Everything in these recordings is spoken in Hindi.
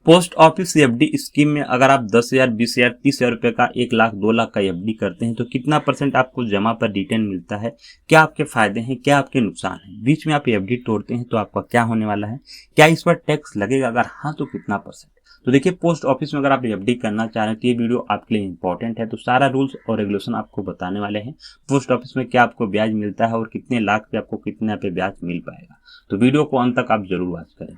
पोस्ट ऑफिस एफडी स्कीम में अगर आप 10,000, 20,000, 30,000 रुपए का 1 लाख 2 लाख का एफडी करते हैं तो कितना परसेंट आपको जमा पर रिटर्न मिलता है, क्या आपके फायदे हैं, क्या आपके नुकसान हैं, बीच में आप एफडी तोड़ते हैं तो आपका क्या होने वाला है, क्या इस पर टैक्स लगेगा, अगर हाँ तो कितना परसेंट। तो देखिए, पोस्ट ऑफिस में अगर आप एफडी करना चाह रहे हैं तो ये वीडियो आपके लिए इंपॉर्टेंट है। तो सारा रूल्स और रेगुलेशन आपको बताने वाले हैं, पोस्ट ऑफिस में क्या आपको ब्याज मिलता है और कितने लाख पे आपको कितने पे ब्याज मिल पाएगा। तो वीडियो को अंत तक आप जरूर वॉच करें।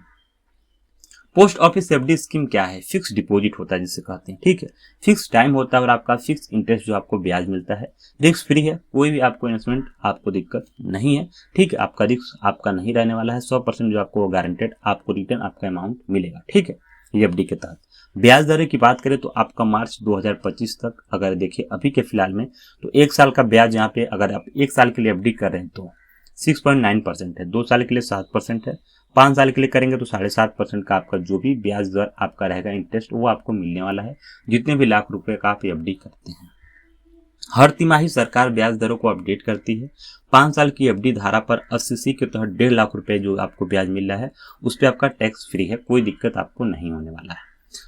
पोस्ट ऑफिस एफडी स्कीम क्या है? फिक्स डिपॉजिट होता है जिसे कहते हैं, ठीक है। फिक्स टाइम होता है और आपका फिक्स इंटरेस्ट जो आपको ब्याज मिलता है। रिस्क फ्री है, कोई भी आपको इन्वेस्टमेंट आपको दिक्कत नहीं है, ठीक है। आपका रिस्क आपका नहीं रहने वाला है। 100% जो आपको गारंटेड आपको रिटर्न आपका अमाउंट मिलेगा, ठीक है, एफडी के तहत। ब्याज दरें की बात करें तो आपका मार्च 2025 तक अगर देखिए अभी के फिलहाल में तो 1 साल का ब्याज यहाँ पे अगर आप 1 साल के लिए एफडी कर रहे हैं तो 6.9% है, 2 साल के लिए 7% है, 5 साल के लिए करेंगे तो 7.5% का आपका जो भी ब्याज दर आपका रहेगा इंटरेस्ट वो आपको मिलने वाला है, जितने भी लाख रुपए का आप एफडी करते हैं। हर तिमाही सरकार ब्याज दरों को अपडेट करती है। 5 साल की एफडी धारा पर 80 के तहत 1.5 लाख रुपए जो आपको ब्याज मिल रहा है उस पर आपका टैक्स फ्री है, कोई दिक्कत आपको नहीं होने वाला है।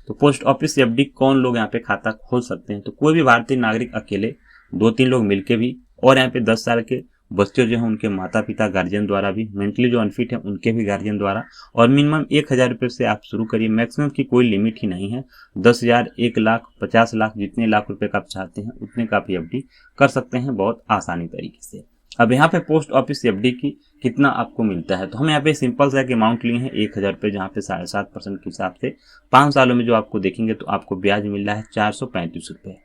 तो पोस्ट ऑफिस एफडी कौन लोग यहाँ पे खाता खोल सकते हैं? तो कोई भी भारतीय नागरिक अकेले, 2-3 लोग मिलके भी, और यहाँ पे 10 साल के बच्चे जो हैं उनके माता पिता गार्जियन द्वारा भी, मेंटली जो अनफिट है उनके भी गार्जियन द्वारा, और मिनिमम 1,000 रुपये से आप शुरू करिए। मैक्सिमम की कोई लिमिट ही नहीं है, 10,000, 1 लाख, 50 लाख, जितने लाख रुपए का आप चाहते हैं उतने का आप एफडी कर सकते हैं बहुत आसानी तरीके से। अब यहाँ पे पोस्ट ऑफिस एफडी की कितना आपको मिलता है, तो हम यहाँ पे सिंपल सा एक अमाउंट लिए हैं 1,000 रुपये, जहाँ पे 7.5% के हिसाब से 5 सालों में जो आपको देखेंगे तो आपको ब्याज मिल रहा है 435 रुपये,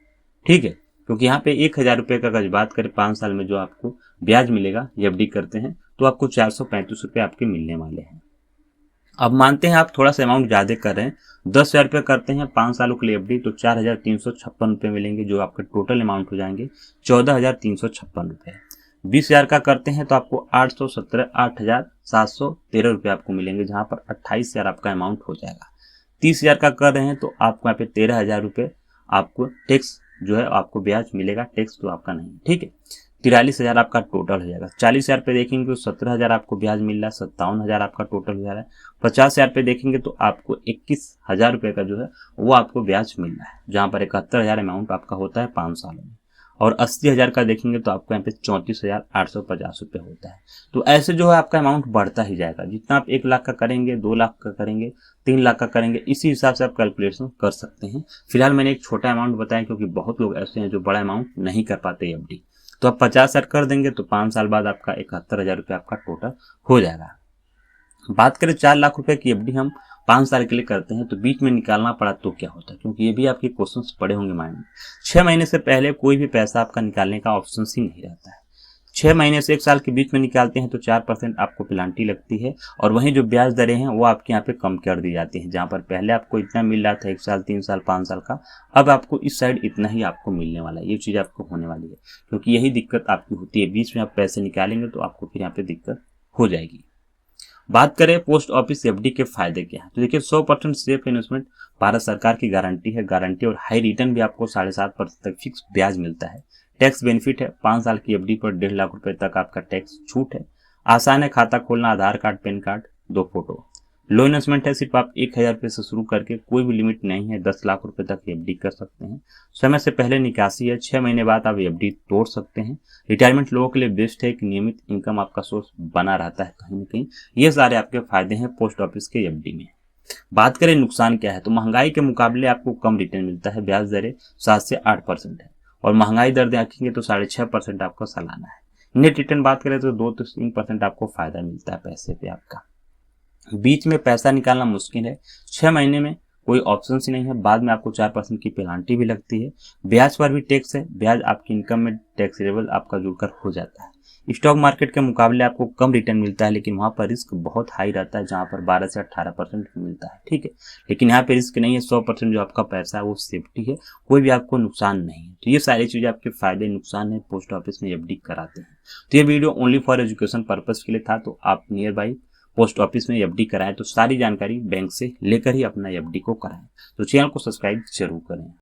ठीक है। क्योंकि यहाँ पे 1,000 रुपये का अगर बात करें 5 साल में जो आपको ब्याज मिलेगा एफडी करते हैं तो आपको 435 रुपये आपके मिलने वाले हैं। अब मानते हैं आप थोड़ा सा अमाउंट ज्यादा कर रहे हैं, 10,000 रुपये करते हैं 5 सालों के लिए एफडी तो 4,356 रुपये मिलेंगे, जो आपके टोटल अमाउंट हो जाएंगे 14,356 रुपये। 20,000 का करते हैं तो आपको 8,713 रुपये आपको मिलेंगे, जहां पर 28,000 आपका अमाउंट हो जाएगा। 30,000 का कर रहे हैं तो आपको यहाँ पे 13,000 रुपये आपको टैक्स जो है आपको ब्याज मिलेगा, टैक्स तो आपका नहीं, ठीक है। 43,000 आपका टोटल हो जाएगा। 40,000 पे देखेंगे तो 17,000 आपको ब्याज मिल रहा है, 57,000 आपका टोटल हो जा रहा है। 50,000 पे देखेंगे तो आपको 21,000 रुपये का जो है वो आपको ब्याज मिल रहा है, जहाँ पर 71,000 अमाउंट आपका होता है 5 सालों में। और 80,000 का देखेंगे तो आपको यहाँ पे 34,850 रुपये होता है। तो ऐसे जो है आपका अमाउंट बढ़ता ही जाएगा, जितना आप 1 लाख का करेंगे, 2 लाख का करेंगे, 3 लाख का करेंगे, इसी हिसाब से आप कैलकुलेशन कर सकते हैं। फिलहाल मैंने एक छोटा अमाउंट बताया क्योंकि बहुत लोग ऐसे हैं जो बड़ा अमाउंट नहीं कर पाते एफडी। तो आप 50,000 कर देंगे तो 5 साल बाद आपका 71,000 रुपये आपका टोटल हो जाएगा। बात करें 4 लाख रुपए की एफडी हम 5 साल के लिए करते हैं तो बीच में निकालना पड़ा तो क्या होता है, क्योंकि ये भी आपके क्वेश्चंस पड़े होंगे माइंड में। 6 महीने से पहले कोई भी पैसा आपका निकालने का ऑप्शन ही नहीं रहता है। 6 महीने से 1 साल के बीच में निकालते हैं तो 4% आपको पेनाल्टी लगती है, और वहीं जो ब्याज दरें हैं वो आपके यहाँ पे कम कर दी जाती हैं। जहाँ पर पहले आपको इतना मिल रहा था 1 साल, 3 साल, 5 साल का, अब आपको इस साइड इतना ही आपको मिलने वाला है। ये चीज़ आपको होने वाली है, क्योंकि यही दिक्कत आपकी होती है, बीच में आप पैसे निकालेंगे तो आपको फिर यहाँ पे दिक्कत हो जाएगी। बात करें पोस्ट ऑफिस एफडी के फायदे क्या है, तो देखिए 100% सेफ इन्वेस्टमेंट, भारत सरकार की गारंटी है, गारंटी और हाई रिटर्न भी आपको 7.5% तक फिक्स ब्याज मिलता है। टैक्स बेनिफिट है, 5 साल की एफडी पर 1.5 लाख रुपए तक आपका टैक्स छूट है। आसान है खाता खोलना, आधार कार्ड, पैन कार्ड, 2 फोटो। लो इन्वेस्टमेंट है, सिर्फ आप 1,000 रुपये से शुरू करके, कोई भी लिमिट नहीं है, 10 लाख रुपए तक एफडी कर सकते हैं। समय से पहले निकासी है, 6 महीने बाद आप एफडी तोड़ सकते हैं। रिटायरमेंट लोगों के लिए बेस्ट है कि नियमित इनकम आपका सोर्स बना रहता है कहीं ना कहीं। ये सारे आपके फायदे हैं पोस्ट ऑफिस के एफडी में। बात करें नुकसान क्या है, तो महंगाई के मुकाबले आपको कम रिटर्न मिलता है, ब्याज दरें 7 से 8% है, और महंगाई दर देखेंगे तो 6.5% आपका सालाना है। नेट रिटर्न बात करें तो 2 से 3% आपको फायदा मिलता है पैसे पे आपका। बीच में पैसा निकालना मुश्किल है, 6 महीने में कोई ऑप्शन ही नहीं है, बाद में आपको 4% की पेनाल्टी भी लगती है। ब्याज पर भी टैक्स है, ब्याज आपकी इनकम में टैक्सेबल आपका जुड़कर हो जाता है। स्टॉक मार्केट के मुकाबले आपको कम रिटर्न मिलता है, लेकिन वहां पर रिस्क बहुत हाई रहता है, जहां पर 12 से 18% मिलता है, ठीक है। लेकिन यहाँ पे रिस्क नहीं है, 100% जो आपका पैसा है वो सेफ्टी है, कोई भी आपको नुकसान नहीं है। तो ये सारी चीजें आपके फायदे नुकसान है पोस्ट ऑफिस में एफडी कराते हैं। तो ये video only for education purpose के लिए था, तो आप नियर बाई पोस्ट ऑफिस में एफडी कराएं तो सारी जानकारी बैंक से लेकर ही अपना एफडी को कराएं। तो चैनल को सब्सक्राइब जरूर करें।